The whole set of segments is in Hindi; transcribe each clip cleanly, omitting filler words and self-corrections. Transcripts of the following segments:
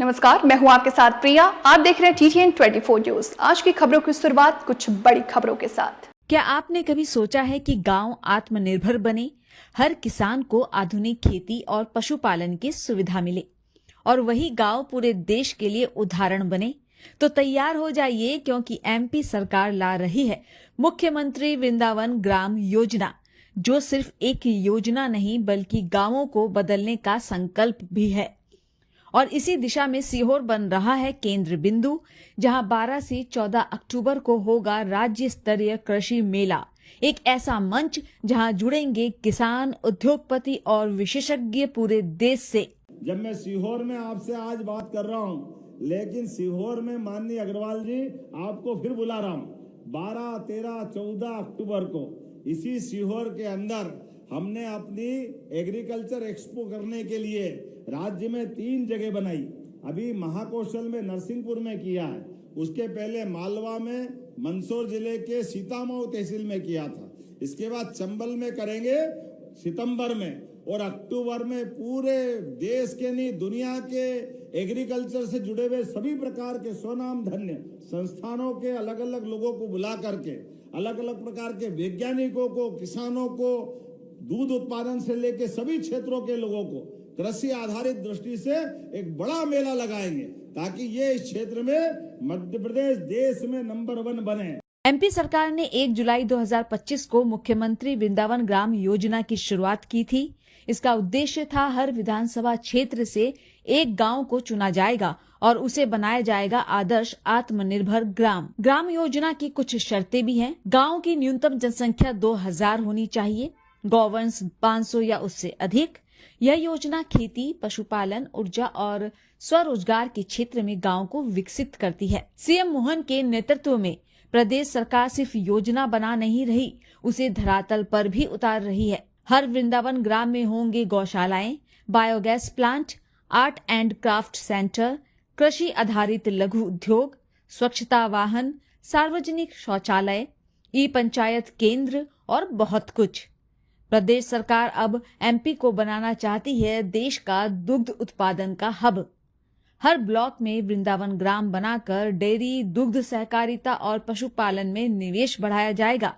नमस्कार, मैं हूं आपके साथ प्रिया। आप देख रहे हैं TTN 24 न्यूज। आज की खबरों की शुरुआत कुछ बड़ी खबरों के साथ। क्या आपने कभी सोचा है कि गांव आत्मनिर्भर बने, हर किसान को आधुनिक खेती और पशुपालन की सुविधा मिले और वही गांव पूरे देश के लिए उदाहरण बने? तो तैयार हो जाइए, क्योंकि MP सरकार ला रही है मुख्यमंत्री वृंदावन ग्राम योजना, जो सिर्फ एक योजना नहीं बल्कि गांवों को बदलने का संकल्प भी है। और इसी दिशा में सीहोर बन रहा है केंद्र बिंदु, जहां 12 से 14 अक्टूबर को होगा राज्य स्तरीय कृषि मेला, एक ऐसा मंच जहां जुड़ेंगे किसान, उद्योगपति और विशेषज्ञ पूरे देश से। जब मैं सीहोर में आपसे आज बात कर रहा हूं, लेकिन सीहोर में माननीय अग्रवाल जी आपको फिर बुला रहा हूं 12, 13, 14 अक्टूबर को इसी सीहोर के अंदर हमने अपनी एग्रीकल्चर एक्सपो करने के लिए राज्य में 3 जगह बनाई। अभी महाकौशल में नरसिंहपुर में किया है, उसके पहले मालवा में मंदसौर जिले के सीतामऊ तहसील में किया था, इसके बाद चंबल में करेंगे सितंबर में, और अक्टूबर में पूरे देश के नहीं दुनिया के एग्रीकल्चर से जुड़े हुए सभी प्रकार के स्वनाम धन्य संस्थानों के अलग अलग लोगों को बुला करके, अलग अलग प्रकार के वैज्ञानिकों को, किसानों को, दूध उत्पादन से लेकर सभी क्षेत्रों के लोगों को कृषि आधारित दृष्टि से एक बड़ा मेला लगाएंगे, ताकि ये इस क्षेत्र में मध्य प्रदेश देश में नंबर 1 बने। MP सरकार ने 1 जुलाई 2025 को मुख्यमंत्री वृंदावन ग्राम योजना की शुरुआत की थी। इसका उद्देश्य था हर विधानसभा क्षेत्र से एक गांव को चुना जाएगा और उसे बनाया जाएगा आदर्श आत्मनिर्भर ग्राम। ग्राम योजना की कुछ शर्तें भी हैं। गांव की न्यूनतम जनसंख्या 2000 होनी चाहिए, गौवंश 500 या उससे अधिक। यह योजना खेती, पशुपालन, ऊर्जा और स्वरोजगार के क्षेत्र में गांव को विकसित करती है। CM मोहन के नेतृत्व में प्रदेश सरकार सिर्फ योजना बना नहीं रही, उसे धरातल पर भी उतार रही है। हर वृंदावन ग्राम में होंगे गौशालाएं, biogas plant, art and craft centre, कृषि आधारित लघु उद्योग, स्वच्छता वाहन, सार्वजनिक शौचालय, ई-पंचायत केंद्र और बहुत कुछ। प्रदेश सरकार अब MP को बनाना चाहती है देश का दुग्ध उत्पादन का हब। हर ब्लॉक में वृंदावन ग्राम बनाकर डेयरी, दुग्ध सहकारिता और पशुपालन में निवेश बढ़ाया जाएगा।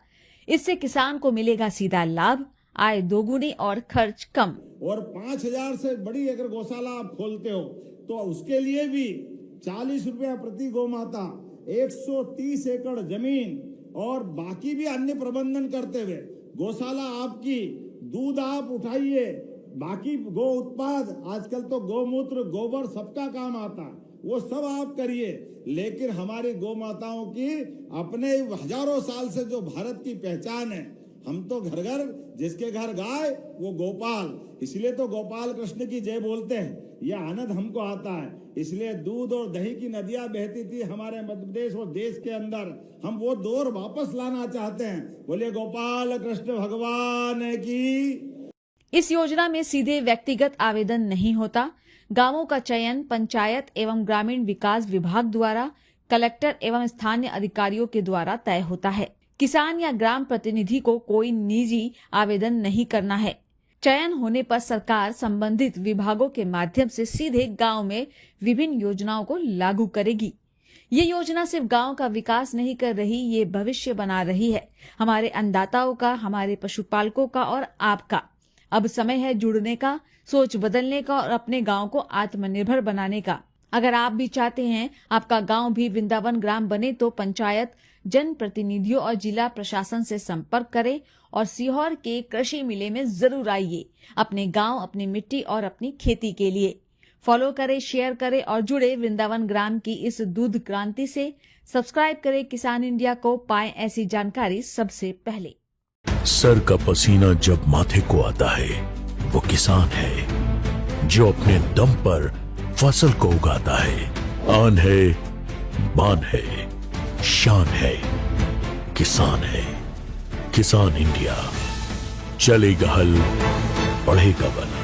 इससे किसान को मिलेगा सीधा लाभ, आय दोगुनी और खर्च कम। और 5000 से बड़ी अगर गौशाला आप खोलते हो तो उसके लिए भी 40 रुपया प्रति गौ माता, 130 एकड़ जमीन और बाकी भी अन्य प्रबंधन करते हुए गौशाला आपकी, दूध आप उठाइए, बाकी गौ उत्पाद, आजकल तो गौमूत्र, गोबर सबका काम आता है, वो सब आप करिए। लेकिन हमारी गौ माताओं की अपने हजारों साल से जो भारत की पहचान है, हम तो घर घर जिसके घर गाय वो गोपाल, इसलिए तो गोपाल कृष्ण की जय बोलते हैं। यह आनंद हमको आता है, इसलिए दूध और दही की नदियां बहती थी हमारे मध्य प्रदेश और देश के अंदर, हम वो दौर वापस लाना चाहते हैं। बोलिए गोपाल कृष्ण भगवान की। इस योजना में सीधे व्यक्तिगत आवेदन नहीं होता। गांवों का चयन पंचायत एवं ग्रामीण विकास विभाग द्वारा कलेक्टर एवं स्थानीय अधिकारियों के द्वारा तय होता है। किसान या ग्राम प्रतिनिधि को कोई निजी आवेदन नहीं करना है। चयन होने पर सरकार संबंधित विभागों के माध्यम से सीधे गांव में विभिन्न योजनाओं को लागू करेगी। ये योजना सिर्फ गांव का विकास नहीं कर रही, ये भविष्य बना रही है, हमारे अन्नदाताओं का, हमारे पशुपालकों का और आपका। अब समय है जुड़ने का, सोच बदलने का और अपने गांव को आत्मनिर्भर बनाने का। अगर आप भी चाहते हैं आपका गांव भी वृंदावन ग्राम बने, तो पंचायत, जन प्रतिनिधियों और जिला प्रशासन से संपर्क करें और सीहोर के कृषि मेले में जरूर आइए, अपने गांव, अपनी मिट्टी और अपनी खेती के लिए। फॉलो करें, शेयर करें और जुड़े वृंदावन ग्राम की इस दूध क्रांति से। सब्सक्राइब करें किसान इंडिया को, पाएं ऐसी जानकारी सबसे पहले। सर का पसीना जब माथे को आता है, वो किसान है जो अपने दम पर फसल को उगाता है। आन है, बान है, शान है, किसान है। किसान इंडिया, चलेगा हल, बढ़ेगा बल।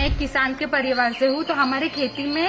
एक किसान के परिवार से हूँ, तो हमारे खेती में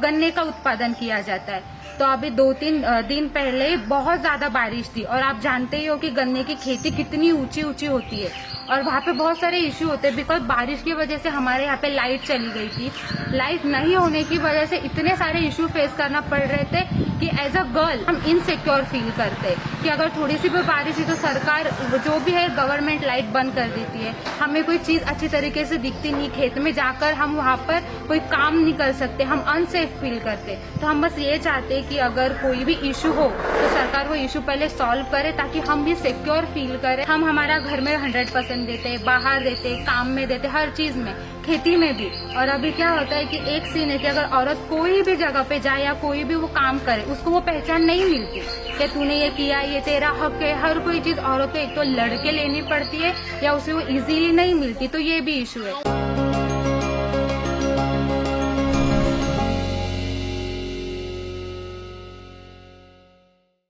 गन्ने का उत्पादन किया जाता है। तो अभी 2-3 दिन पहले बहुत ज्यादा बारिश थी और आप जानते ही हो कि गन्ने की खेती कितनी ऊंची ऊंची होती है और वहाँ पे बहुत सारे इश्यू होते हैं बिकॉज बारिश की वजह से हमारे यहाँ पे लाइट चली गई थी। लाइट नहीं होने की वजह से इतने सारे इश्यू फेस करना पड़ रहे थे कि एज अ गर्ल हम इनसिक्योर फील करते कि अगर थोड़ी सी भी बारिश हुई तो सरकार जो भी है गवर्नमेंट लाइट बंद कर देती है, हमें कोई चीज अच्छी तरीके से दिखती नहीं, खेत में जाकर हम वहाँ पर कोई काम नहीं कर सकते, हम अनसेफ फील करते। तो हम बस ये चाहते कि अगर कोई भी इशू हो तो सरकार वो इशू पहले सॉल्व करे ताकि हम भी सिक्योर फील करें। हम हमारा घर में 100% देते, बाहर देते, काम में देते, हर चीज में, खेती में भी। और अभी क्या होता है कि एक सीन है कि अगर औरत कोई भी जगह पे जाए या कोई भी वो काम करे उसको वो पहचान नहीं मिलती कि तूने ये किया, ये तेरा हक है। हर कोई चीज औरत को एक तो लड़के लेनी पड़ती है या उसे वो इजीली नहीं मिलती, तो ये भी इशू है।